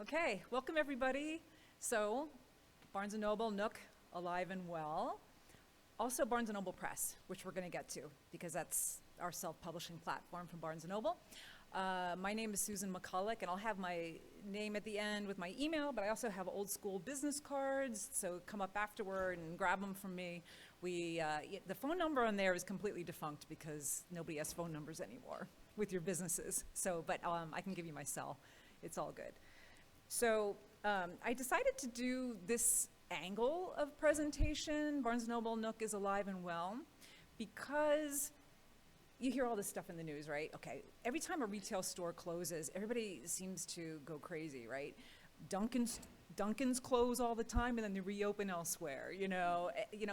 Okay, welcome everybody. So, Barnes & Noble, NOOK, alive and well. Also Barnes & Noble Press, which we're going to get to because that's our self-publishing platform from Barnes & Noble. My name is Susan McCulloch, and I'll have my name at the end with my email, but I also have old school business cards, so come up afterward and grab them from me. The phone number on there is completely defunct because nobody has phone numbers anymore with your businesses. So, but I can give you my cell. It's all good. So I decided to do this angle of presentation, Barnes & Noble NOOK is alive and well, because you hear all this stuff in the news, right? Okay, every time a retail store closes, everybody seems to go crazy, right? Dunkin's close all the time and then they reopen elsewhere.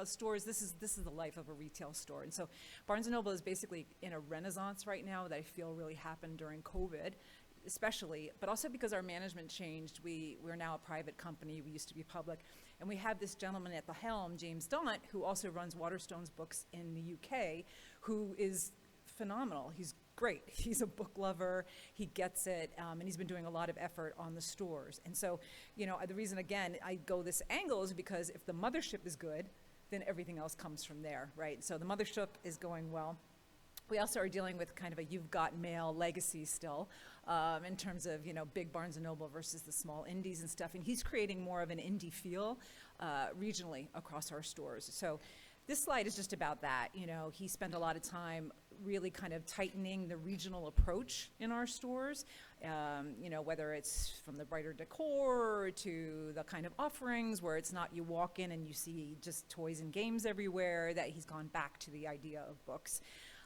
Stores, this is the life of a retail store. And so Barnes & Noble is basically in a renaissance right now that I feel really happened during COVID, especially, but also because our management changed. We're now a private company. We used to be public. And we have this gentleman at the helm, James Daunt, who also runs Waterstones Books in the UK, who is phenomenal. He's great. He's a book lover. He gets it. And he's been doing a lot of effort on the stores. And so, the reason, again, I go this angle is because if the mothership is good, then everything else comes from there, right? So the mothership is going well. We also are dealing with kind of a you've got mail legacy still in terms of, big Barnes & Noble versus the small indies and stuff. And he's creating more of an indie feel regionally across our stores. So this slide is just about that. He spent a lot of time really kind of tightening the regional approach in our stores, whether it's from the brighter decor to the kind of offerings where it's not you walk in and you see just toys and games everywhere, that he's gone back to the idea of books.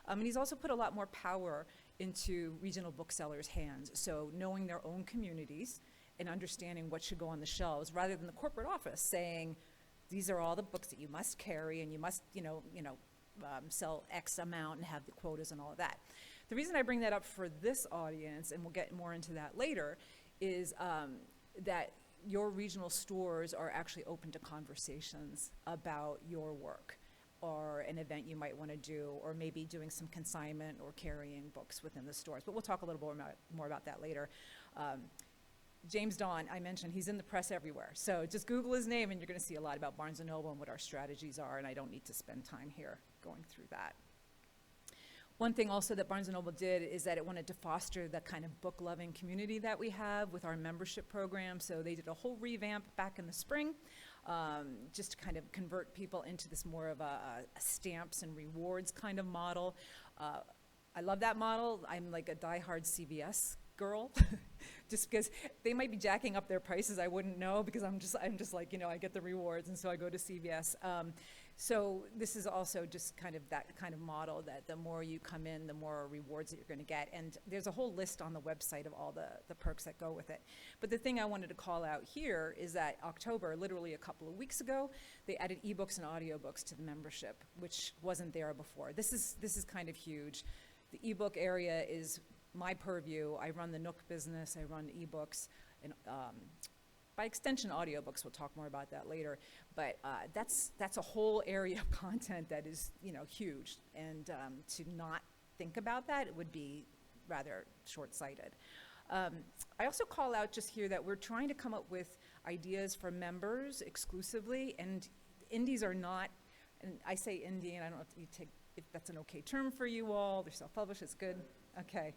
And he's also put a lot more power into regional booksellers' hands. So knowing their own communities and understanding what should go on the shelves rather than the corporate office saying, these are all the books that you must carry and you must, sell X amount and have the quotas and all of that. The reason I bring that up for this audience, and we'll get more into that later, is that your regional stores are actually open to conversations about your work, or an event you might want to do, or maybe doing some consignment or carrying books within the stores. But we'll talk a little more about that later. James Daunt, I mentioned, he's in the press everywhere. So just Google his name and you're going to see a lot about Barnes & Noble and what our strategies are, and I don't need to spend time here going through that. One thing also that Barnes & Noble did is that it wanted to foster the kind of book-loving community that we have with our membership program. So they did a whole revamp back in the spring, just to kind of convert people into this more of a stamps and rewards kind of model. I love that model. I'm like a diehard CVS girl, just because they might be jacking up their prices. I wouldn't know because I'm just like, I get the rewards, and so I go to CVS. So this is also just kind of that kind of model that the more you come in, the more rewards that you're going to get. And there's a whole list on the website of all the perks that go with it. But the thing I wanted to call out here is that October, literally a couple of weeks ago, they added eBooks and audiobooks to the membership, which wasn't there before. This is kind of huge. The ebook area is my purview. I run the NOOK business. I run eBooks, and by extension, audiobooks. We'll talk more about that later. But that's a whole area of content that is huge, and to not think about that, it would be rather short-sighted. I also call out just here that we're trying to come up with ideas for members exclusively, and indies are not. And I say indie, and I don't know if that's an okay term for you all. They're self-published. It's good. Okay.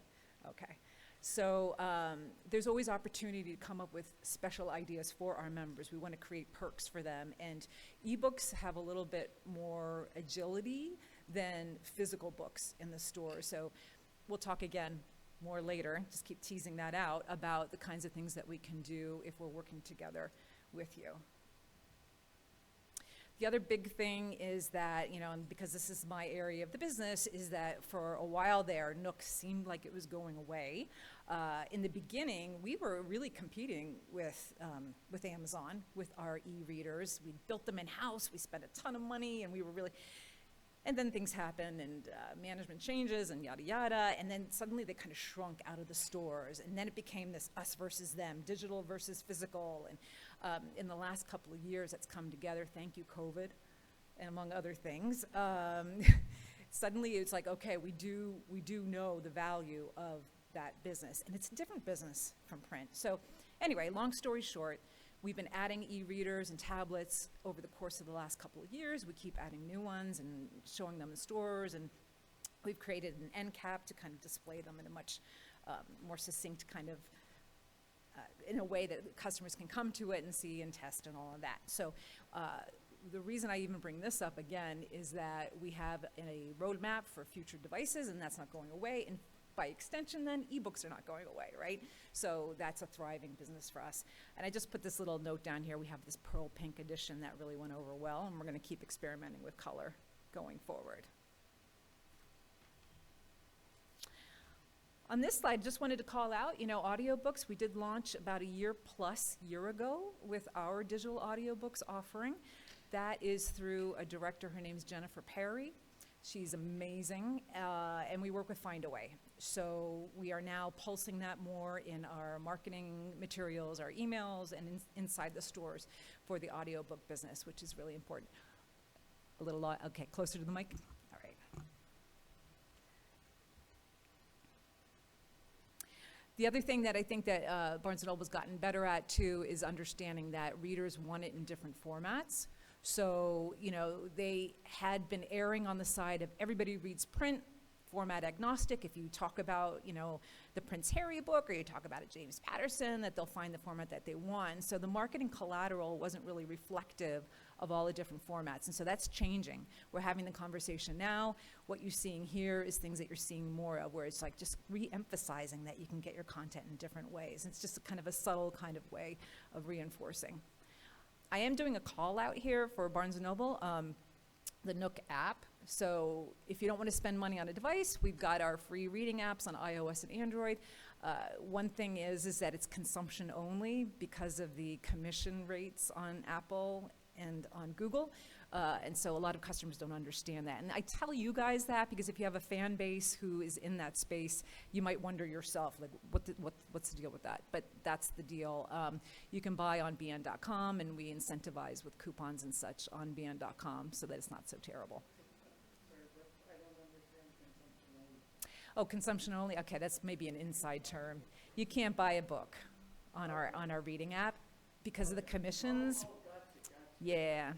So there's always opportunity to come up with special ideas for our members. We want to create perks for them. And eBooks have a little bit more agility than physical books in the store. So we'll talk again more later, just keep teasing that out, about the kinds of things that we can do if we're working together with you. The other big thing is that, and because this is my area of the business, is that for a while there, NOOK seemed like it was going away. In the beginning, we were really competing with Amazon, with our e-readers. We built them in-house. We spent a ton of money, and we were really... And then things happen, and management changes, and yada, yada, and then suddenly they kind of shrunk out of the stores, and then it became this us versus them, digital versus physical, and in the last couple of years, that's come together. Thank you, COVID, and among other things. Suddenly, it's like, okay, we do know the value of that business, and it's a different business from print. So Anyway, long story short, we've been adding e-readers and tablets over the course of the last couple of years. We keep adding new ones and showing them in stores, and we've created an end cap to kind of display them in a much more succinct kind of, in a way that customers can come to it and see and test and all of that. So the reason I even bring this up again is that we have a roadmap for future devices, and that's not going away. And by extension, then, eBooks are not going away, right? So that's a thriving business for us. And I just put this little note down here. We have this pearl pink edition that really went over well, and we're going to keep experimenting with color going forward. On this slide, just wanted to call out, audiobooks. We did launch about a year ago with our digital audiobooks offering. That is through a director. Her name's Jennifer Perry. She's amazing, and we work with Findaway. So we are now pulsing that more in our marketing materials, our emails, and inside the stores for the audiobook business, which is really important. Okay, closer to the mic. All right. The other thing that I think that Barnes & Noble's gotten better at, too, is understanding that readers want it in different formats. So, they had been erring on the side of everybody reads print, format agnostic. If you talk about, the Prince Harry book, or you talk about a James Patterson, that they'll find the format that they want. So the marketing collateral wasn't really reflective of all the different formats. And so that's changing. We're having the conversation now. What you're seeing here is things that you're seeing more of, where it's like just re-emphasizing that you can get your content in different ways. It's just a kind of a subtle kind of way of reinforcing. I am doing a call out here for Barnes & Noble, the NOOK app. So if you don't want to spend money on a device, we've got our free reading apps on iOS and Android. One thing is that it's consumption only because of the commission rates on Apple and on Google. And so a lot of customers don't understand that. And I tell you guys that because if you have a fan base who is in that space, you might wonder yourself, like, what's the deal with that? But that's the deal. You can buy on BN.com, and we incentivize with coupons and such on BN.com so that it's not so terrible. I don't understand consumption only. Oh, consumption only? Okay, that's maybe an inside term. You can't buy a book on our reading app because of the commissions. Oh, gotcha. Yeah.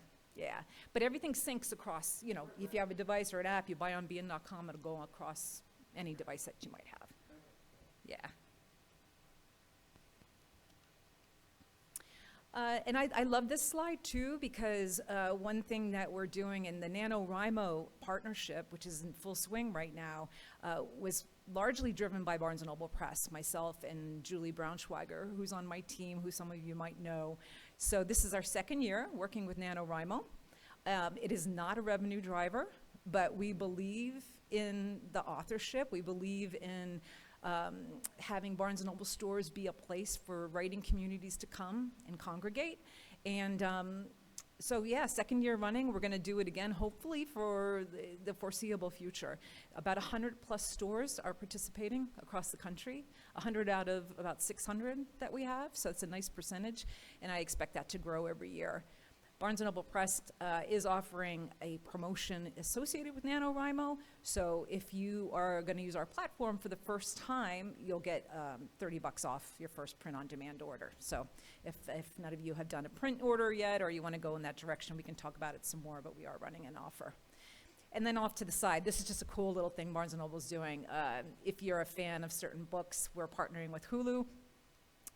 But everything syncs across, if you have a device or an app, you buy on BN.com, it'll go across any device that you might have. Yeah. And I love this slide too, because one thing that we're doing in the NaNoWriMo partnership, which is in full swing right now, was largely driven by Barnes & Noble Press, myself and Julie Braunschweiger, who's on my team, who some of you might know. So this is our second year working with NaNoWriMo. It is not a revenue driver, but we believe in the authorship. We believe in having Barnes & Noble stores be a place for writing communities to come and congregate. And so yeah, second year running, we're gonna do it again, hopefully for the foreseeable future. About 100 plus stores are participating across the country, 100 out of about 600 that we have, so it's a nice percentage, and I expect that to grow every year. Barnes & Noble Press is offering a promotion associated with NaNoWriMo. So if you are going to use our platform for the first time, you'll get $30 off your first print-on-demand order. So if none of you have done a print order yet, or you want to go in that direction, we can talk about it some more, but we are running an offer. And then off to the side, this is just a cool little thing Barnes & Noble's doing. If you're a fan of certain books, we're partnering with Hulu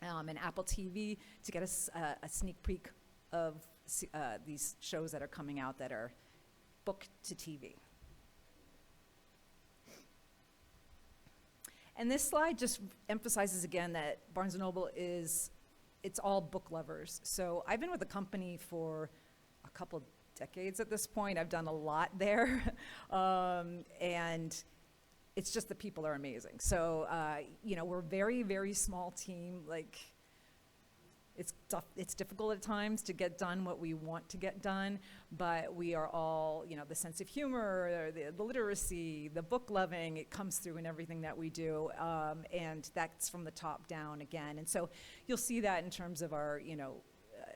and Apple TV to get a sneak peek of these shows that are coming out that are book to TV. And this slide just emphasizes again that Barnes & Noble it's all book lovers. So I've been with the company for a couple of decades at this point. I've done a lot there. And it's just the people are amazing. So, we're a very, very small team. Like, it's difficult at times to get done what we want to get done, but we are all, the sense of humor, the literacy, the book loving, it comes through in everything that we do, and that's from the top down again. And so you'll see that in terms of our,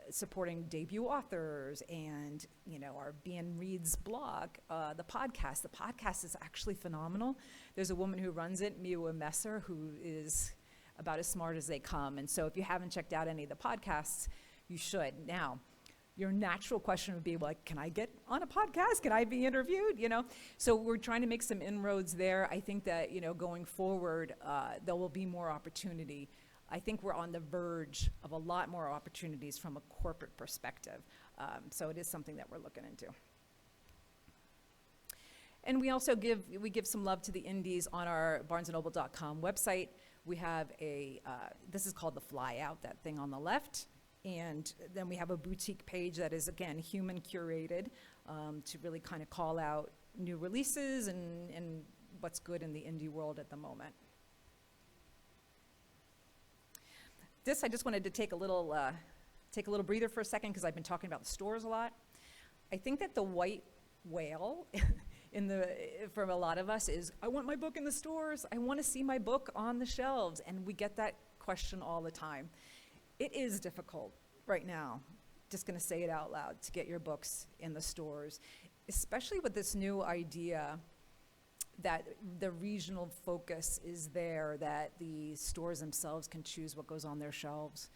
supporting debut authors and, our B&N Reads blog, the podcast. The podcast is actually phenomenal. There's a woman who runs it, Miwa Messer, who is about as smart as they come. And so if you haven't checked out any of the podcasts, you should. Now, your natural question would be, like, can I get on a podcast? Can I be interviewed? So we're trying to make some inroads there. I think that, going forward, there will be more opportunity. I think we're on the verge of a lot more opportunities from a corporate perspective. So it is something that we're looking into. And we also give some love to the indies on our barnesandnoble.com website. We have this is called the Flyout, that thing on the left. And then we have a boutique page that is, again, human curated to really kind of call out new releases and what's good in the indie world at the moment. I just wanted to take a little breather for a second because I've been talking about the stores a lot. I think that the white whale for a lot of us is, I want my book in the stores. I want to see my book on the shelves. And we get that question all the time. It is difficult right now, just going to say it out loud, to get your books in the stores, especially with this new idea that the regional focus is there, that the stores themselves can choose what goes on their shelves.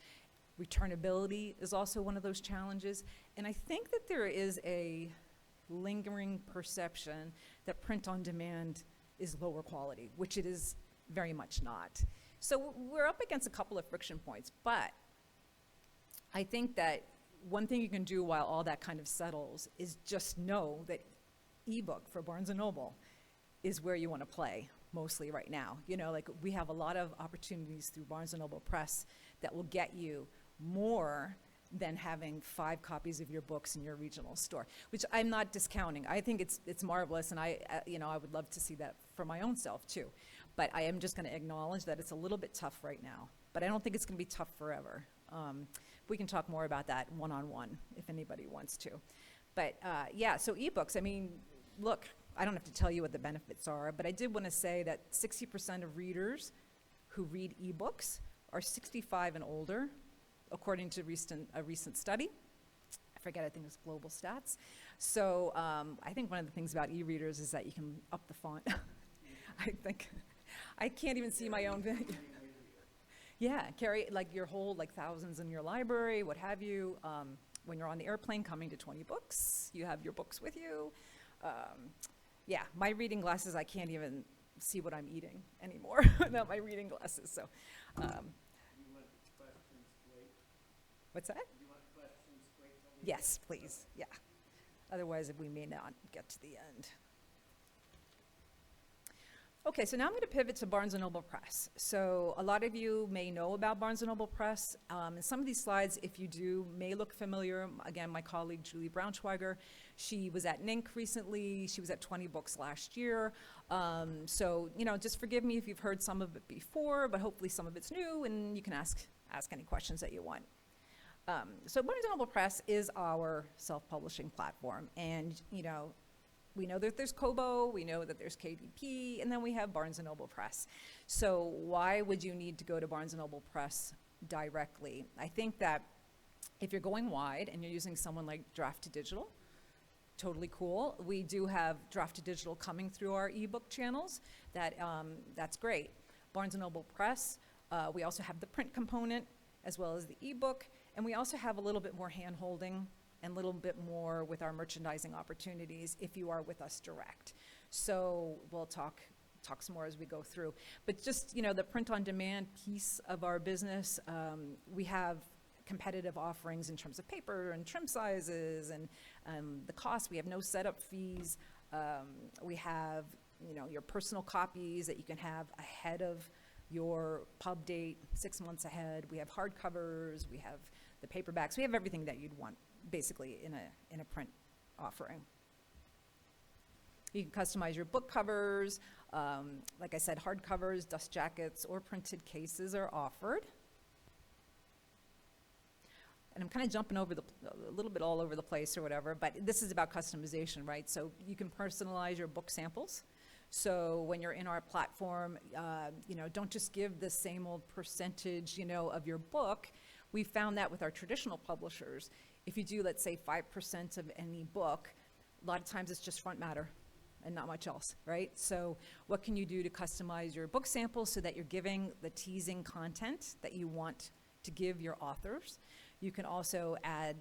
Returnability is also one of those challenges. And I think that there is a lingering perception that print on demand is lower quality, which it is very much not. So we're up against a couple of friction points, but I think that one thing you can do while all that kind of settles is just know that ebook for Barnes & Noble is where you want to play mostly right now. Like, we have a lot of opportunities through Barnes & Noble Press that will get you more than having 5 copies of your books in your regional store, which I'm not discounting. I think it's marvelous, and I would love to see that for my own self too. But I am just going to acknowledge that it's a little bit tough right now. But I don't think it's going to be tough forever. We can talk more about that one-on-one if anybody wants to. But so ebooks, look, I don't have to tell you what the benefits are, but I did want to say that 60% of readers who read ebooks are 65 and older, according to a recent study. I forget, I think it's Global Stats. So I think one of the things about e-readers is that you can up the font. I can't even see my own video. Yeah, carry your whole thousands in your library, what have you. When you're on the airplane coming to 20Books, you have your books with you. My reading glasses, I can't even see what I'm eating anymore without my reading glasses. So, You want questions straight? what's that? You want questions straight till the Yes, please. Yeah. Otherwise, we may not get to the end. Okay, so now I'm going to pivot to Barnes & Noble Press. So a lot of you may know about Barnes & Noble Press. And some of these slides, if you do, may look familiar. Again, my colleague Julie Braunschweiger, she was at NINC recently. She was at 20Books last year. So, just forgive me if you've heard some of it before, but hopefully some of it's new, and you can ask any questions that you want. So Barnes & Noble Press is our self-publishing platform. And, we know that there's Kobo, we know that there's KDP, and then we have Barnes & Noble Press. So why would you need to go to Barnes & Noble Press directly? I think that if you're going wide and you're using someone like Draft to Digital, totally cool. We do have Draft to Digital coming through our ebook channels. That's great. Barnes & Noble Press, we also have the print component as well as the ebook, and we also have a little bit more hand-holding and a little bit more with our merchandising opportunities if you are with us direct. So we'll talk some more as we go through. But just, the print-on-demand piece of our business, we have competitive offerings in terms of paper and trim sizes and the cost. We have no setup fees. We have, your personal copies that you can have ahead of your pub date, 6 months ahead. We have hardcovers. We have the paperbacks. We have everything that you'd want, basically, in a print offering. You can customize your book covers. Like I said, hardcovers, dust jackets, or printed cases are offered. And I'm kind of jumping over a little bit all over the place or whatever, but this is about customization, right? So you can personalize your book samples. So when you're in our platform, don't just give the same old percentage, of your book. We found that with our traditional publishers, if you do, let's say, 5% of any book, a lot of times it's just front matter. and not much else, right? So what can you do to customize your book samples so that you're giving the teasing content that you want to give your authors? You can also add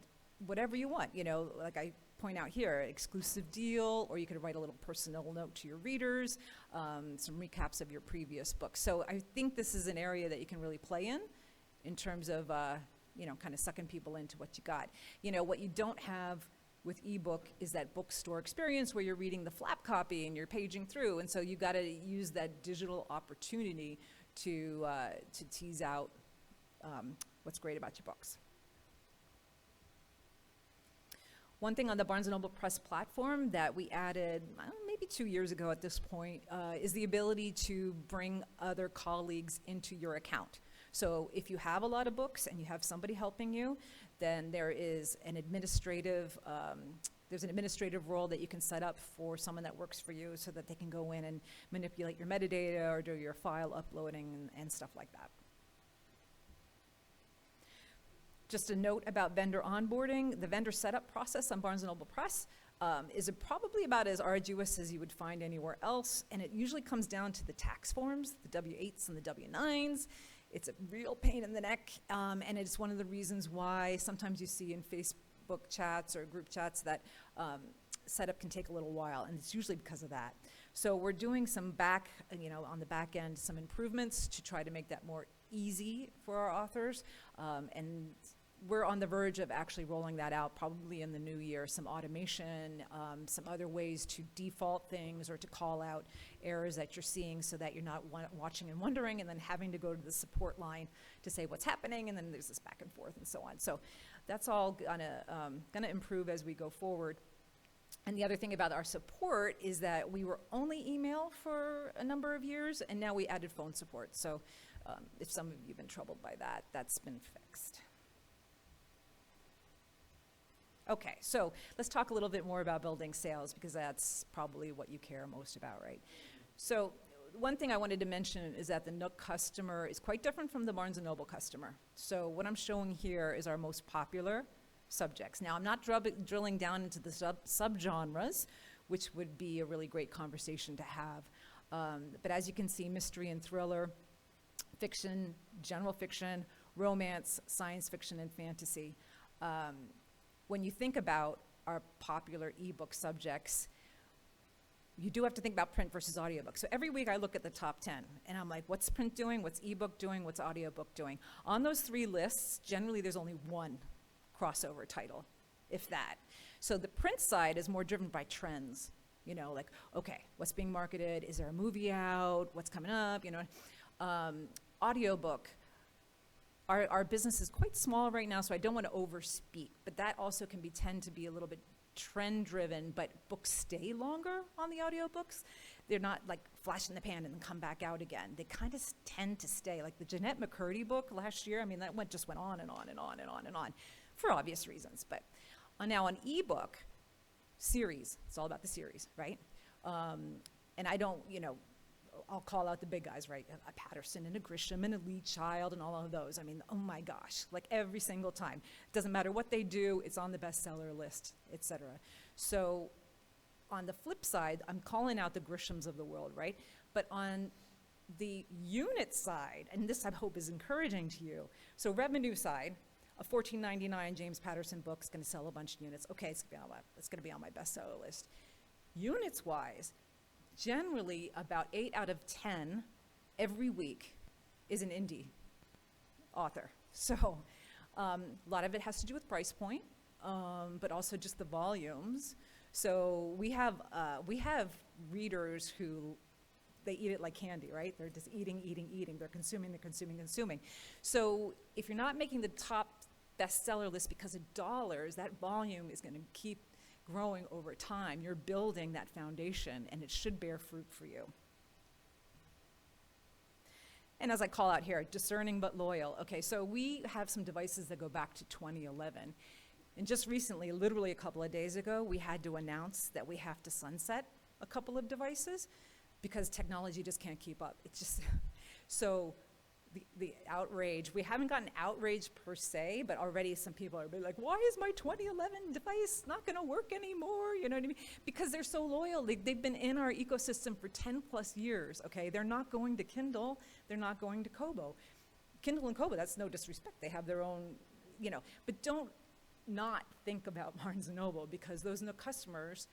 whatever you want, you know, like I point out here, exclusive deal, or you could write a little personal note to your readers, some recaps of your previous books. So I think this is an area that you can really play in terms of, you know, kind of sucking people into what you got. You know, what you don't have with ebook is that bookstore experience where you're reading the flap copy and you're paging through, and so you got to use that digital opportunity to tease out what's great about your books. One thing on the Barnes & Noble Press platform that we added, maybe 2 years ago at this point, is the ability to bring other colleagues into your account. So if you have a lot of books and you have somebody helping you, then there is an administrative role that you can set up for someone that works for you so that they can go in and manipulate your metadata or do your file uploading and stuff like that. Just a note about vendor onboarding. The vendor setup process on Barnes & Noble Press is probably about as arduous as you would find anywhere else, and it usually comes down to the tax forms, the W-8s and the W-9s. It's a real pain in the neck, and it's one of the reasons why sometimes you see in Facebook chats or group chats that setup can take a little while, and it's usually because of that. So we're doing some on the back end, some improvements to try to make that more easy for our authors, and we're on the verge of actually rolling that out probably in the new year, some automation, some other ways to default things or to call out errors that you're seeing so that you're not watching and wondering and then having to go to the support line to say what's happening, and then there's this back and forth and so on. So that's all gonna improve as we go forward. And the other thing about our support is that we were only email for a number of years, and now we added phone support. So if some of you have been troubled by that, that's been fixed. Okay, so let's talk a little bit more about building sales, because that's probably what you care most about, right? So one thing I wanted to mention is that the NOOK customer is quite different from the Barnes & Noble customer. So what I'm showing here is our most popular subjects. Now, I'm not drilling down into the subgenres, which would be a really great conversation to have. But as you can see, mystery and thriller, fiction, general fiction, romance, science fiction, and fantasy. When you think about our popular ebook subjects, you do have to think about print versus audiobook. So every week I look at the top 10, and I'm like, what's print doing, what's ebook doing, what's audiobook doing? On those three lists, generally there's only one crossover title, if that. So the print side is more driven by trends. You know, like, okay, what's being marketed? Is there a movie out? What's coming up? You know, audiobook. Our business is quite small right now, so I don't want to overspeak, but that also can tend to be a little bit trend-driven, but books stay longer on the audiobooks. They're not like flash in the pan and then come back out again. They kind of tend to stay. Like the Jeanette McCurdy book last year, I mean, that just went on and on and on and on and on for obvious reasons. But now on ebook, series, it's all about the series, right? And I don't, you know, I'll call out the big guys, right? A Patterson and a Grisham and a Lee Child and all of those. I mean, oh my gosh, like every single time. It doesn't matter what they do, it's on the bestseller list, et cetera. So on the flip side, I'm calling out the Grishams of the world, right? But on the unit side, and this I hope is encouraging to you, so revenue side, a $14.99 James Patterson book is going to sell a bunch of units. Okay, it's going to be on my bestseller list. Units-wise, generally, about 8 out of 10 every week is an indie author. So a lot of it has to do with price point, but also just the volumes. So we have readers who, they eat it like candy, right? They're just eating. They're consuming. So if you're not making the top bestseller list because of dollars, that volume is going to keep growing over time. You're building that foundation, and it should bear fruit for you. And as I call out here, discerning but loyal. Okay, so we have some devices that go back to 2011. And just recently, literally a couple of days ago, we had to announce that we have to sunset a couple of devices because technology just can't keep up. It's just, so the outrage. We haven't gotten outrage per se, but already some people are like, why is my 2011 device not going to work anymore? You know what I mean? Because they're so loyal. They've been in our ecosystem for 10 plus years, okay? They're not going to Kindle. They're not going to Kobo. Kindle and Kobo, that's no disrespect. They have their own, you know, but don't not think about Barnes & Noble, because those Nook customers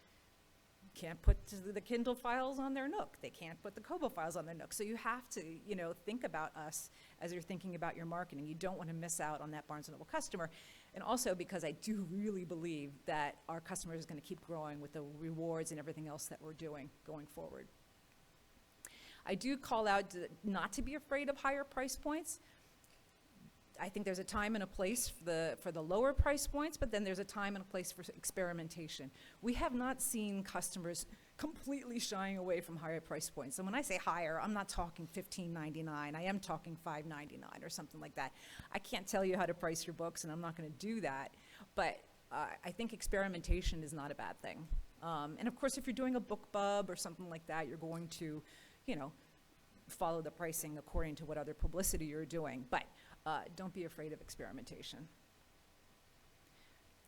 can't put the Kindle files on their Nook. They can't put the Kobo files on their Nook. So you have to, you know, think about us as you're thinking about your marketing. You don't want to miss out on that Barnes & Noble customer. And also because I do really believe that our customer is going to keep growing with the rewards and everything else that we're doing going forward. I do call out not to be afraid of higher price points. I think there's a time and a place for the lower price points, but then there's a time and a place for experimentation. We have not seen customers completely shying away from higher price points. And when I say higher, I'm not talking $15.99. I am talking $5.99 or something like that. I can't tell you how to price your books, and I'm not going to do that. But I think experimentation is not a bad thing. And of course, if you're doing a book bub or something like that, you're going to, you know, follow the pricing according to what other publicity you're doing. But don't be afraid of experimentation.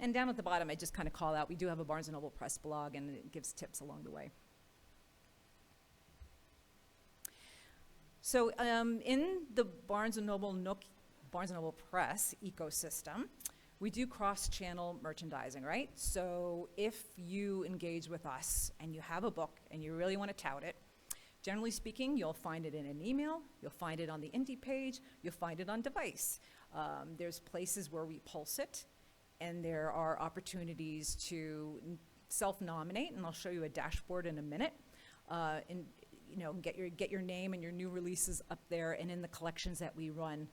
And down at the bottom, I just kind of call out, we do have a Barnes & Noble Press blog, and it gives tips along the way. So in the Barnes & Noble NOOK, Barnes & Noble Press ecosystem, we do cross-channel merchandising, right? So if you engage with us and you have a book and you really want to tout it, generally speaking, you'll find it in an email, you'll find it on the indie page, you'll find it on device. There's places where we pulse it, and there are opportunities to self-nominate, and I'll show you a dashboard in a minute, and you know, get your name and your new releases up there and in the collections that we run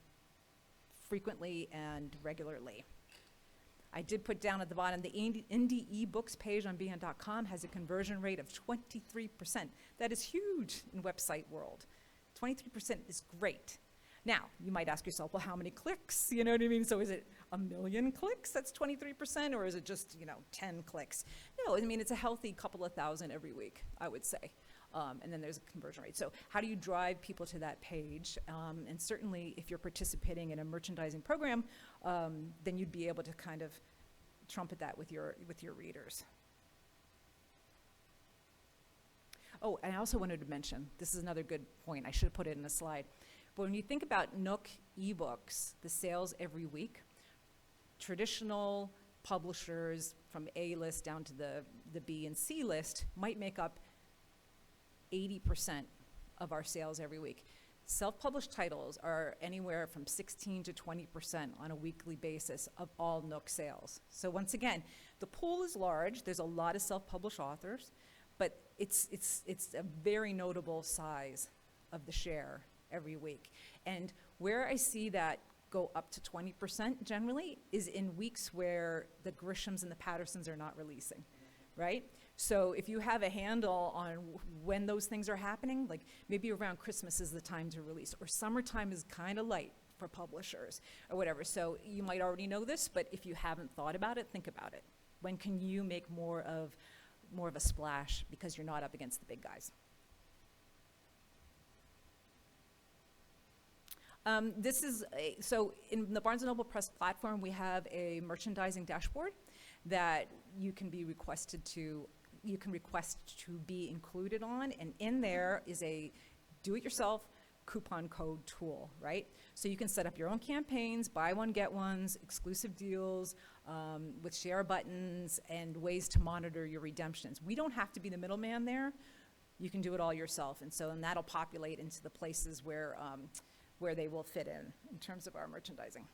frequently and regularly. I did put down at the bottom, the indie eBooks page on B&N.com has a conversion rate of 23%. That is huge in website world. 23% is great. Now, you might ask yourself, well, how many clicks? You know what I mean? So is it 1 million clicks, that's 23%, or is it just, you know, 10 clicks? No, I mean, it's a healthy couple of thousand every week, I would say. And then there's a conversion rate. So how do you drive people to that page? And certainly if you're participating in a merchandising program, then you'd be able to kind of trumpet that with your readers. Oh, and I also wanted to mention, this is another good point, I should have put it in a slide. But when you think about NOOK eBooks, the sales every week, traditional publishers from A list down to the B and C list might make up 80% of our sales every week. Self-published titles are anywhere from 16 to 20% on a weekly basis of all NOOK sales. So once again, the pool is large. There's a lot of self-published authors, but it's a very notable size of the share every week. And where I see that go up to 20% generally is in weeks where the Grishams and the Pattersons are not releasing, right? So if you have a handle on when those things are happening, like maybe around Christmas is the time to release, or summertime is kind of light for publishers, or whatever. So you might already know this, but if you haven't thought about it, think about it. When can you make more of a splash because you're not up against the big guys? So in the Barnes & Noble Press platform, we have a merchandising dashboard that you can request to be included on, and in there is a do-it-yourself coupon code tool, right? So you can set up your own campaigns, buy one, get ones, exclusive deals, with share buttons and ways to monitor your redemptions. We don't have to be the middleman there. You can do it all yourself, and that'll populate into the places where they will fit in terms of our merchandising.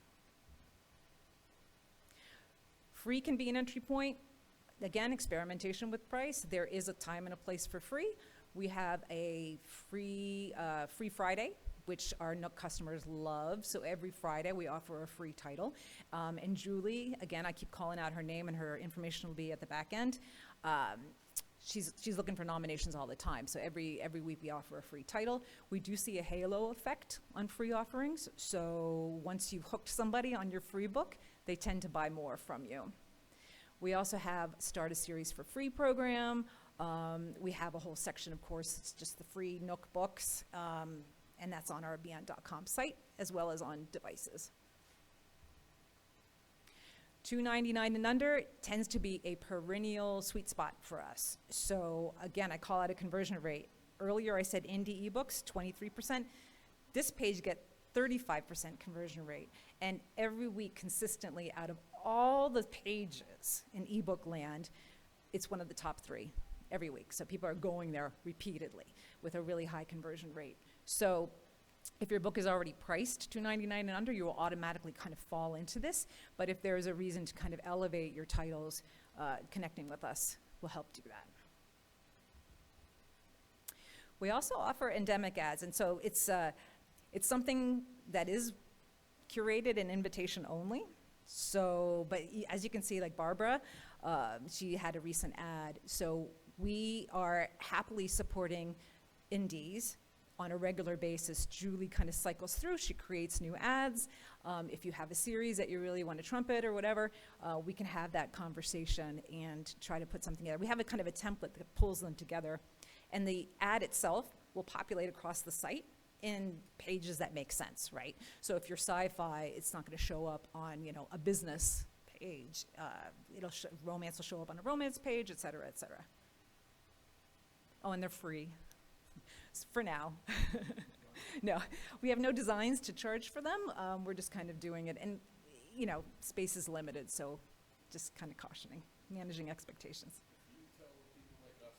Free can be an entry point. Again, experimentation with price. There is a time and a place for free. We have a free Friday, which our NOOK customers love. So every Friday we offer a free title. And Julie, again, I keep calling out her name and her information will be at the back end. She's looking for nominations all the time. So every week we offer a free title. We do see a halo effect on free offerings. So once you've hooked somebody on your free book, they tend to buy more from you. We also have Start a Series for Free program. We have a whole section, of course, it's just the free NOOK books, and that's on our B&N.com site as well as on devices. $2.99 and under tends to be a perennial sweet spot for us. So again, I call out a conversion rate. Earlier I said indie eBooks, 23%. This page get 35% conversion rate. And every week consistently out of all the pages in ebook land, it's one of the top 3 every week. So people are going there repeatedly with a really high conversion rate. So if your book is already priced $2.99 and under, you will automatically kind of fall into this. But if there is a reason to kind of elevate your titles, connecting with us will help do that. We also offer endemic ads, and so it's something that is curated and invitation only. So, but as you can see, like Barbara, she had a recent ad. So we are happily supporting indies on a regular basis. Julie kind of cycles through. She creates new ads. If you have a series that you really want to trumpet or whatever, we can have that conversation and try to put something together. We have a kind of a template that pulls them together. And the ad itself will populate across the site in pages that make sense, right? So if you're sci-fi, it's not going to show up on, you know, a business page. Romance will show up on a romance page, et cetera, et cetera. Oh, and they're free for now. No, we have no designs to charge for them. We're just kind of doing it. And, you know, space is limited, so just kind of cautioning, managing expectations. You tell people like us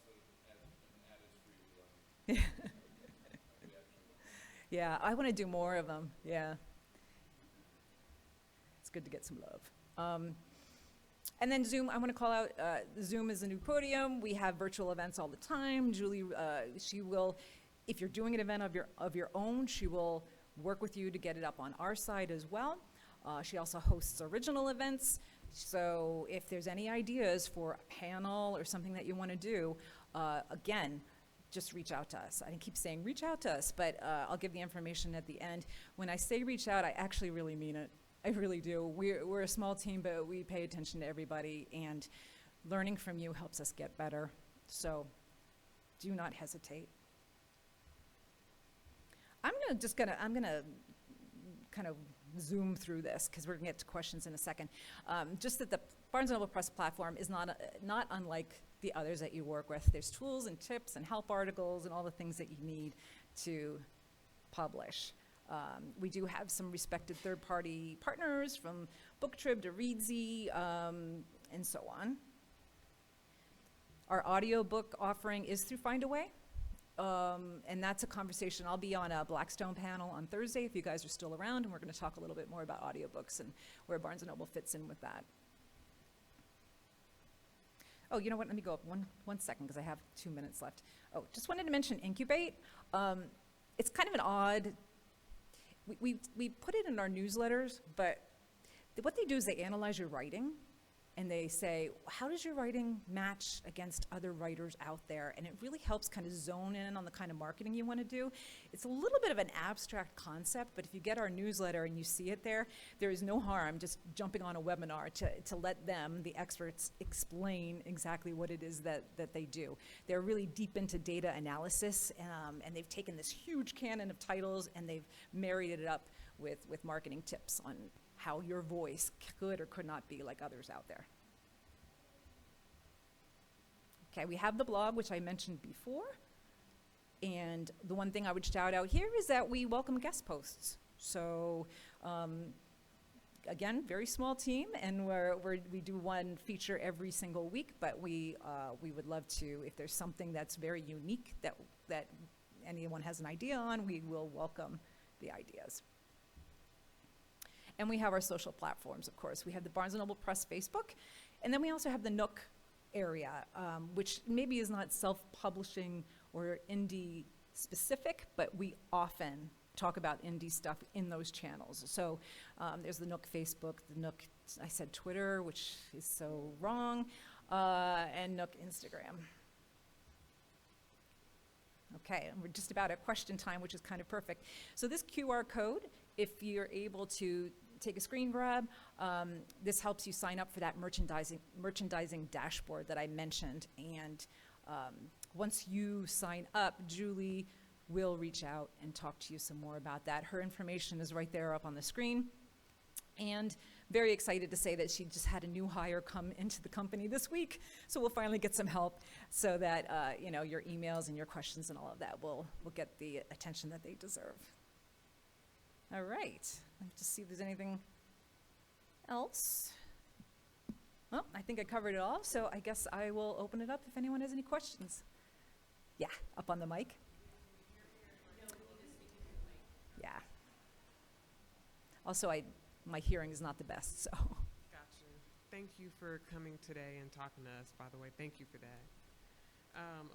that an ad is free, Yeah, I want to do more of them. Yeah. It's good to get some love. And then Zoom, I want to call out, Zoom is a new podium. We have virtual events all the time. Julie, she will, if you're doing an event of your own, she will work with you to get it up on our side as well. She also hosts original events. So if there's any ideas for a panel or something that you want to do, again, just reach out to us. I keep saying reach out to us, but I'll give the information at the end. When I say reach out, I actually really mean it. I really do. We're a small team, but we pay attention to everybody, and learning from you helps us get better. So do not hesitate. I'm gonna kind of zoom through this because we're gonna get to questions in a second. Just that the Barnes & Noble Press platform is not unlike the others that you work with. There's tools and tips and help articles and all the things that you need to publish. We do have some respected third-party partners, from BookTrib to Readsy, and so on. Our audiobook offering is through Findaway, and that's a conversation. I'll be on a Blackstone panel on Thursday if you guys are still around, and we're going to talk a little bit more about audiobooks and where Barnes & Noble fits in with that. Oh, you know what? Let me go up one second because I have 2 minutes left. Oh, just wanted to mention Incubate. It's kind of an odd. We put it in our newsletters, but what they do is they analyze your writing, and they say, how does your writing match against other writers out there? And it really helps kind of zone in on the kind of marketing you want to do. It's a little bit of an abstract concept, but if you get our newsletter and you see it there is no harm just jumping on a webinar to let them, the experts, explain exactly what it is that they do. They're really deep into data analysis, and they've taken this huge canon of titles and they've married it up with marketing tips on how your voice could or could not be like others out there. Okay, we have the blog, which I mentioned before. And the one thing I would shout out here is that we welcome guest posts. So, again, very small team, and we do one feature every single week, but we would love to, if there's something that's very unique that anyone has an idea on, we will welcome the ideas. And we have our social platforms, of course. We have the Barnes & Noble Press Facebook, and then we also have the NOOK area, which maybe is not self-publishing or indie specific, but we often talk about indie stuff in those channels. So there's the NOOK Facebook, the NOOK, I said Twitter, which is so wrong, and NOOK Instagram. Okay, and we're just about at question time, which is kind of perfect. So this QR code, if you're able to take a screen grab, this helps you sign up for that merchandising dashboard that I mentioned. And once you sign up, Julie will reach out and talk to you some more about that. Her information is right there up on the screen. And very excited to say that she just had a new hire come into the company this week. So we'll finally get some help so that, your emails and your questions and all of that will get the attention that they deserve. All right. Let me just see if there's anything else. Well, I think I covered it all, so I guess I will open it up if anyone has any questions. Yeah, up on the mic. Yeah. Also, my hearing is not the best, so. Gotcha. Thank you for coming today and talking to us, by the way. Thank you for that.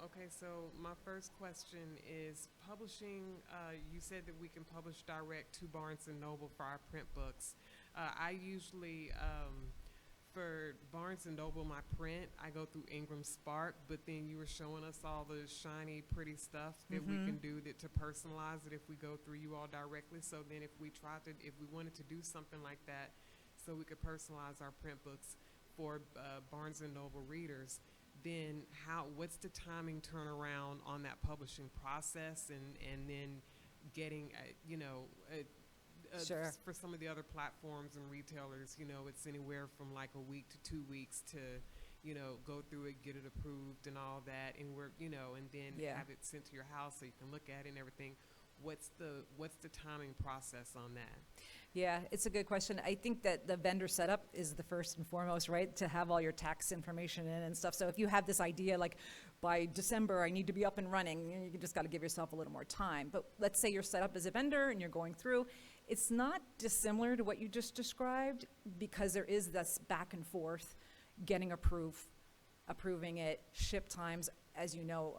Okay, so my first question is publishing. You said that we can publish direct to Barnes & Noble for our print books. I usually, for Barnes & Noble, my print, I go through Ingram Spark, but then you were showing us all the shiny, pretty stuff that we can do to personalize it if we go through you all directly. So then if we wanted to do something like that, so we could personalize our print books for Barnes & Noble readers, then what's the timing turnaround on that publishing process and then getting, Sure. for some of the other platforms and retailers, it's anywhere from like a week to 2 weeks to, go through it, get it approved and all that, and and then have it sent to your house so you can look at it and everything. What's the timing process on that? Yeah, it's a good question. I think that the vendor setup is the first and foremost, right? To have all your tax information in and stuff. So if you have this idea, like by December, I need to be up and running, you just got to give yourself a little more time. But let's say you're set up as a vendor and you're going through. It's not dissimilar to what you just described because there is this back and forth, getting approving it, ship times, as you know,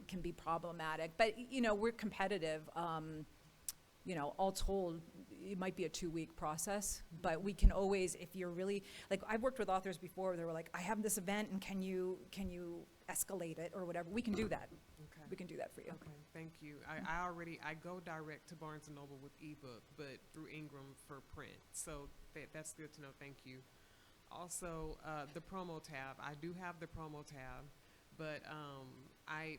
can be problematic. But, we're competitive. All told, it might be a 2-week process, but we can always, if you're really, like I've worked with authors before, they were like, I have this event and can you escalate it or whatever. We can do that. Okay. We can do that for you. Okay, thank you. I go direct to Barnes & Noble with ebook, but through Ingram for print. So that's good to know. Thank you. Also, the promo tab. I do have the promo tab, but I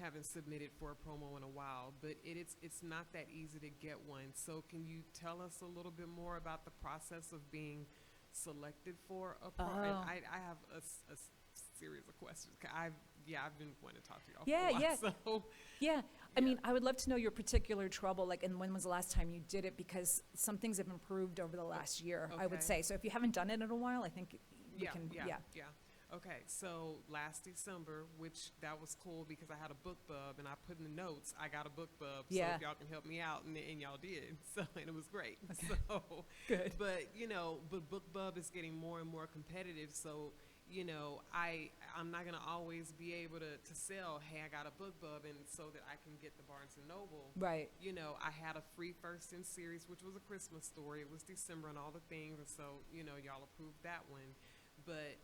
haven't submitted for a promo in a while, but it's not that easy to get one. So can you tell us a little bit more about the process of being selected for a promo? And I have a series of questions. I've been wanting to talk to y'all for a while. So, I mean, I would love to know your particular trouble, like, and when was the last time you did it? Because some things have improved over the last year, I would say. So if you haven't done it in a while, I think we can. Okay, so last December, which that was cool because I had a book bub and I put in the notes, I got a book bub, so if y'all can help me out, and y'all did, so, and it was great. Okay. So, good. But, but book bub is getting more and more competitive, so, I'm not going to always be able to sell, hey, I got a book bub, and so that I can get the Barnes & Noble. Right. I had a free first in series, which was a Christmas story. It was December and all the things, and so, y'all approved that one. But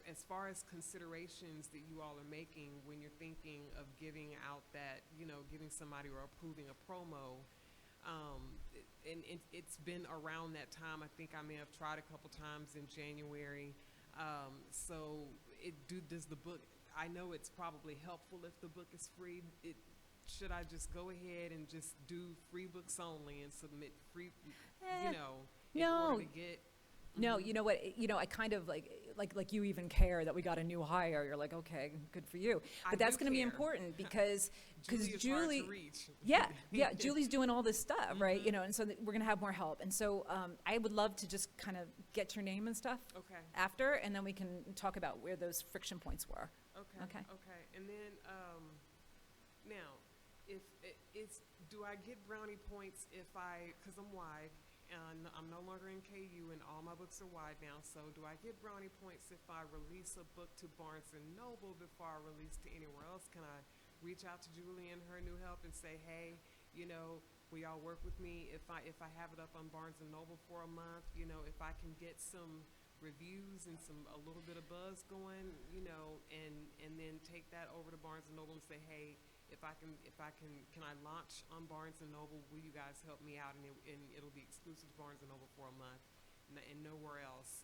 as far as considerations that you all are making when you're thinking of giving out that, giving somebody or approving a promo, and it's been around that time. I think I may have tried a couple times in January. So does the book, I know it's probably helpful if the book is free. Should I just go ahead and just do free books only and submit free, in order to get... No, you know what? I kind of like you even care that we got a new hire. You're like, okay, good for you. But that's going to be important because Julie, Julie's doing all this stuff, right? And so we're going to have more help. And so I would love to just kind of get your name and stuff after, and then we can talk about where those friction points were. Okay. And then now, do I get brownie points because I'm wide? And I'm no longer in KU, and all my books are wide now. So do I get brownie points if I release a book to Barnes & Noble before I release to anywhere else? Can I reach out to Julie and her new help and say, hey, will y'all work with me if I have it up on Barnes & Noble for a month? If I can get some reviews and a little bit of buzz going, and then take that over to Barnes & Noble and say, hey, if I can I launch on Barnes & Noble? Will you guys help me out? And it'll be exclusive to Barnes & Noble for a month and nowhere else.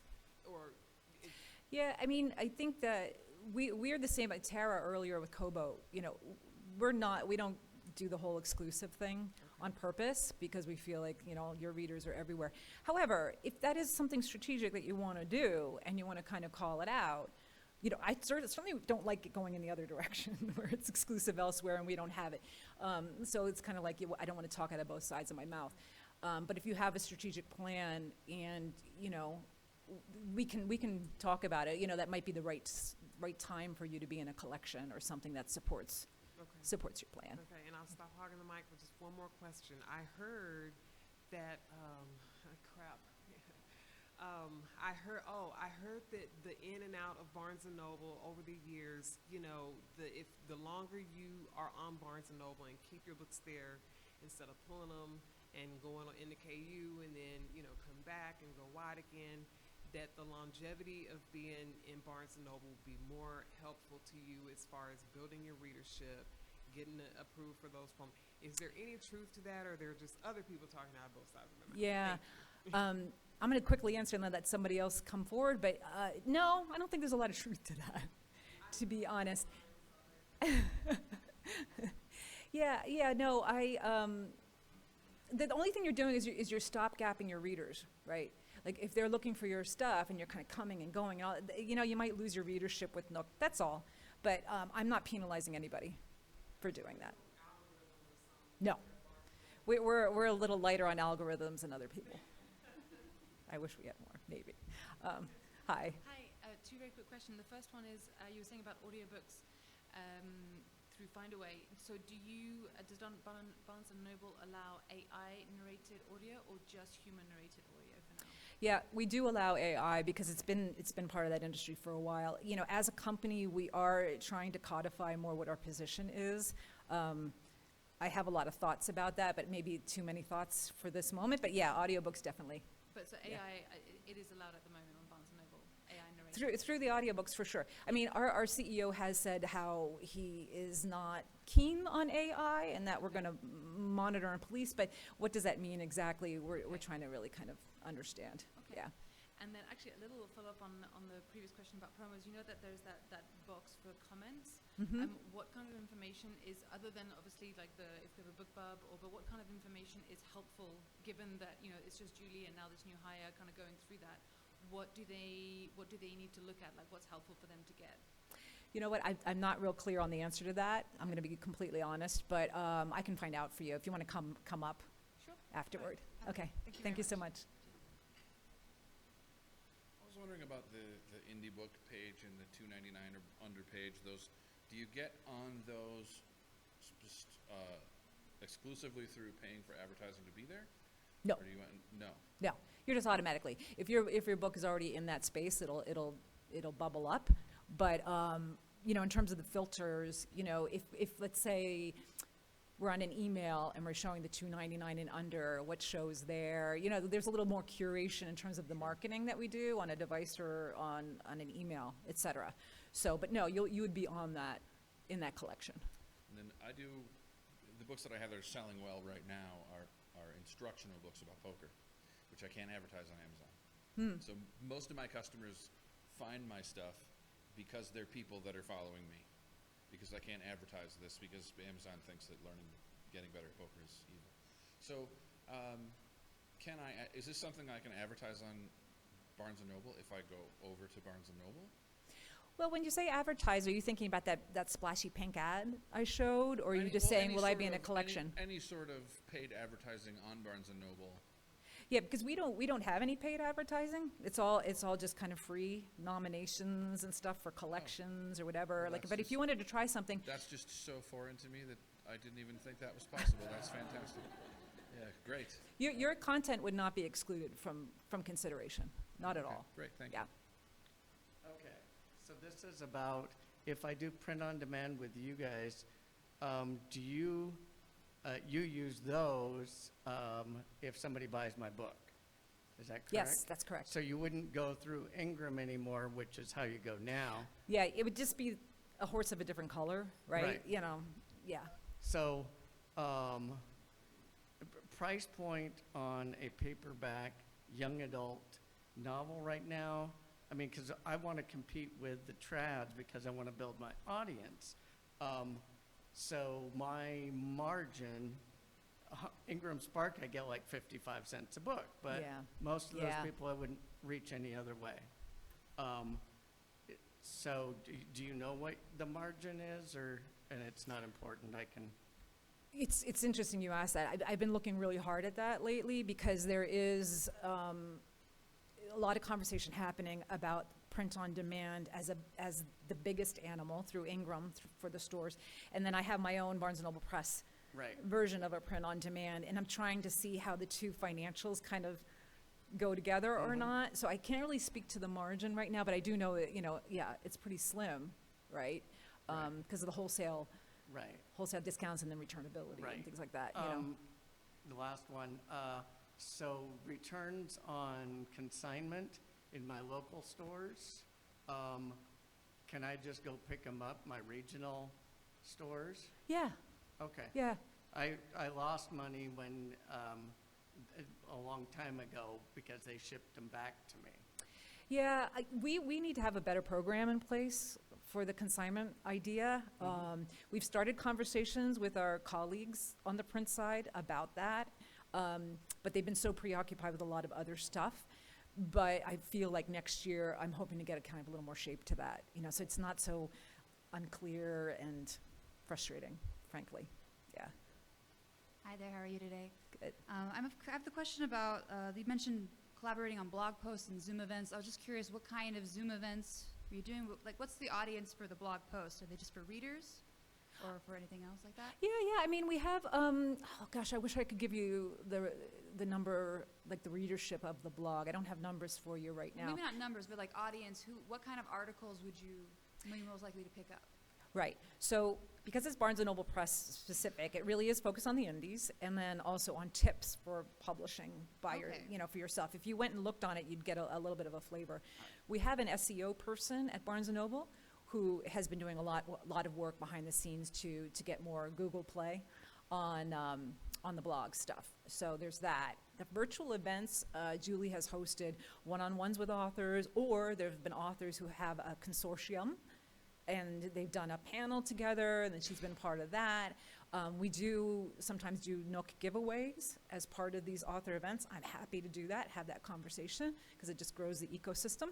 I mean, I think that we're the same, like Tara earlier with Kobo, you know, we don't do the whole exclusive thing on purpose because we feel like, you know, your readers are everywhere. However, if that is something strategic that you want to do and you want to kind of call it out, you know, I certainly don't like it going in the other direction where it's exclusive elsewhere and we don't have it. So it's kind of like, I don't want to talk out of both sides of my mouth. But if you have a strategic plan and, you know, we can talk about it, you know, that might be the right time for you to be in a collection or something that supports your plan. Okay, and I'll stop hogging the mic with just one more question. I heard that, I heard that the in and out of Barnes and Noble over the years, you know, if the longer you are on Barnes and Noble and keep your books there instead of pulling them and going in the KU and then, you know, come back and go wide again, that the longevity of being in Barnes and Noble will be more helpful to you as far as building your readership, getting approved for those poems. Is there any truth to that, or are there just other people talking out of both sides of their mouth? Yeah. I'm going to quickly answer and let somebody else come forward, but no, I don't think there's a lot of truth to that, to be honest. No, the only thing you're doing is you're stopgapping your readers, right? Like if they're looking for your stuff and you're kind of coming and going, you know, you might lose your readership with Nook, that's all. But I'm not penalizing anybody for doing that. No. We're a little lighter on algorithms than other people. I wish we had more, maybe. Hi. Hi, two very quick questions. The first one is, you were saying about audiobooks through Findaway. So does Barnes & Noble allow AI narrated audio or just human narrated audio for now? Yeah, we do allow AI because it's been part of that industry for a while. You know, as a company, we are trying to codify more what our position is. I have a lot of thoughts about that, but maybe too many thoughts for this moment. But yeah, audiobooks definitely. But so AI, it is allowed at the moment on Barnes & Noble, AI narrated? Through the audiobooks, for sure. I mean, our CEO has said how he is not keen on AI and that we're going to monitor and police, but what does that mean exactly? We're trying to really kind of understand. Okay. Yeah. And then actually a little follow-up on the previous question about promos. You know that there's that box for comments. Mm-hmm. What kind of information is, other than obviously like if they have a book bub, but what kind of information is helpful given that, you know, it's just Julie and now this new hire kind of going through that? What do they need to look at? Like what's helpful for them to get? You know what, I'm not real clear on the answer to that. I'm going to be completely honest, but I can find out for you if you want to come up Sure. afterward. Right. Okay, thank you so much. I was wondering about the indie book page and the $2.99 or under page. Those, do you get on those exclusively through paying for advertising to be there? No. Or do you no? No, you're just automatically. If your book is already in that space, it'll bubble up. But you know, in terms of the filters, you know, if let's say we're on an email and we're showing the $2.99 and under, what shows there? You know, there's a little more curation in terms of the marketing that we do on a device or on an email, et cetera. So, but no, you would be on that, in that collection. And then the books that I have that are selling well right now are instructional books about poker, which I can't advertise on Amazon. So most of my customers find my stuff because they're people that are following me. Because I can't advertise this because Amazon thinks that getting better at poker is evil. So, is this something I can advertise on Barnes & Noble if I go over to Barnes & Noble? Well, when you say advertise, are you thinking about that splashy pink ad I showed, or are you just saying, will I be in a collection? Any sort of paid advertising on Barnes & Noble. Yeah, because we don't have any paid advertising. It's all just kind of free nominations and stuff for collections or whatever. Well, like, but if you wanted to try something, that's just so foreign to me that I didn't even think that was possible. That's fantastic. Yeah, great. your content would not be excluded from consideration, not at Okay, all. great, thank Yeah. Okay, so this is about, if I do print on demand with you guys, do you use those if somebody buys my book? Is that correct? Yes, that's correct. So you wouldn't go through Ingram anymore, which is how you go now. Yeah, it would just be a horse of a different color, right? Right. You know, yeah. So price point on a paperback young adult novel right now, I mean, because I want to compete with the trads because I want to build my audience. So my margin, Ingram Spark, I get like 55 cents a book, but Yeah. most of those Yeah. people I wouldn't reach any other way. So do you know what the margin is, or, and it's not important, I can, It's interesting you asked that. I've been looking really hard at that lately because there is a lot of conversation happening about print on demand as the biggest animal through Ingram for the stores. And then I have my own Barnes & Noble Press right, version of a print on demand, and I'm trying to see how the two financials kind of go together or Mhm. not. So I can't really speak to the margin right now, but I do know that, yeah, it's pretty slim, right? Right. Because of the wholesale right. discounts and then returnability Right. and things like that, you know. The last one, so returns on consignment in my local stores, can I just go pick them up, my regional stores? Yeah, Okay. yeah. I lost money when, a long time ago because they shipped them back to me. Yeah, we need to have a better program in place for the consignment idea. We've started conversations with our colleagues on the print side about that, but they've been so preoccupied with a lot of other stuff. But I feel like next year, I'm hoping to get a kind of a little more shape to that, so it's not so unclear and frustrating, frankly. Yeah. Hi there, how are you today? Good. I have the question about, you mentioned collaborating on blog posts and Zoom events. I was just curious, what kind of Zoom events are you doing? Like, what's the audience for the blog posts? Are they just for readers or for anything else like that? Yeah. I mean, we have, oh gosh, I wish I could give you the number, like the readership of the blog. I don't have numbers for you right now. Maybe not numbers, but like audience, what kind of articles would you be most likely to pick up? Right. So because it's Barnes & Noble Press specific, it really is focused on the indies and then also on tips for publishing by Okay. for yourself. If you went and looked on it, you'd get a little bit of a flavor. We have an SEO person at Barnes & Noble who has been doing a lot of work behind the scenes to get more Google play on the blog stuff. So there's that. The virtual events, Julie has hosted one-on-ones with authors, or there have been authors who have a consortium and they've done a panel together, and then she's been part of that. We do sometimes do NOOK giveaways as part of these author events. I'm happy to do that, have that conversation, because it just grows the ecosystem.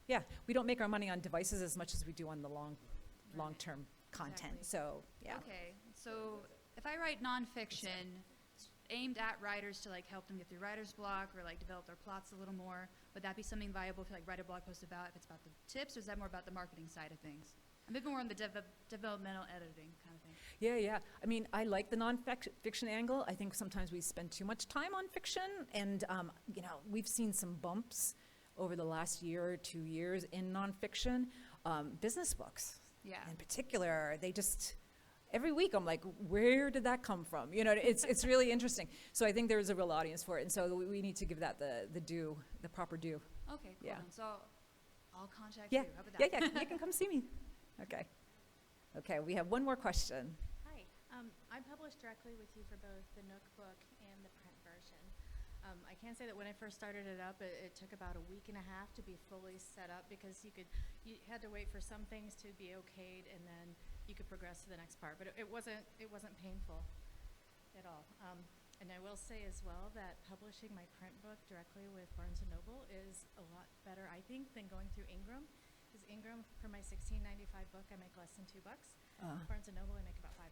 Yeah, we don't make our money on devices as much as we do on the long-term content. Exactly. So, yeah. Okay, so if I write nonfiction aimed at writers to like help them get through writer's block or like develop their plots a little more, would that be something viable to like write a blog post about if it's about the tips, or is that more about the marketing side of things? I'm a bit more on the developmental editing kind of thing. Yeah. I mean, I like the nonfiction angle. I think sometimes we spend too much time on fiction, and we've seen some bumps over the last year or 2 years in nonfiction. Business books, Yeah. in particular, they just every week I'm like, where did that come from? It's really interesting. So I think there is a real audience for it, and so we need to give that the proper due. Okay, cool. Yeah. And so I'll contact Yeah, you. How about that? yeah, you can come see me. Okay, we have one more question. Hi, I published directly with you for both the NOOK book and the print version. I can say that when I first started it up, it took about a week and a half to be fully set up, because you had to wait for some things to be okayed, and then you could progress to the next part. But it wasn't painful at all. And I will say as well that publishing my print book directly with Barnes & Noble is a lot better, I think, than going through Ingram. Because Ingram, for my $16.95 book, I make less than $2. Barnes & Noble, I make about 5.5.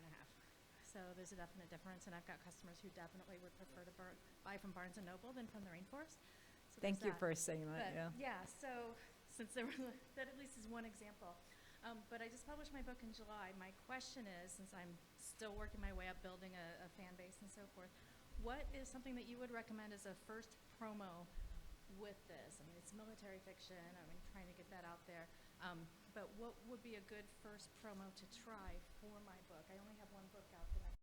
So there's a definite difference, and I've got customers who definitely would prefer to buy from Barnes & Noble than from the Rainforest. So Thank you there's for that. saying that. But Yeah. so since that at least is one example. But I just published my book in July. My question is, since I'm still working my way up, building a fan base and so forth, what is something that you would recommend as a first promo with this? I mean, it's military fiction. I'm trying to get that out there. But what would be a good first promo to try for my book? I only have one book out the next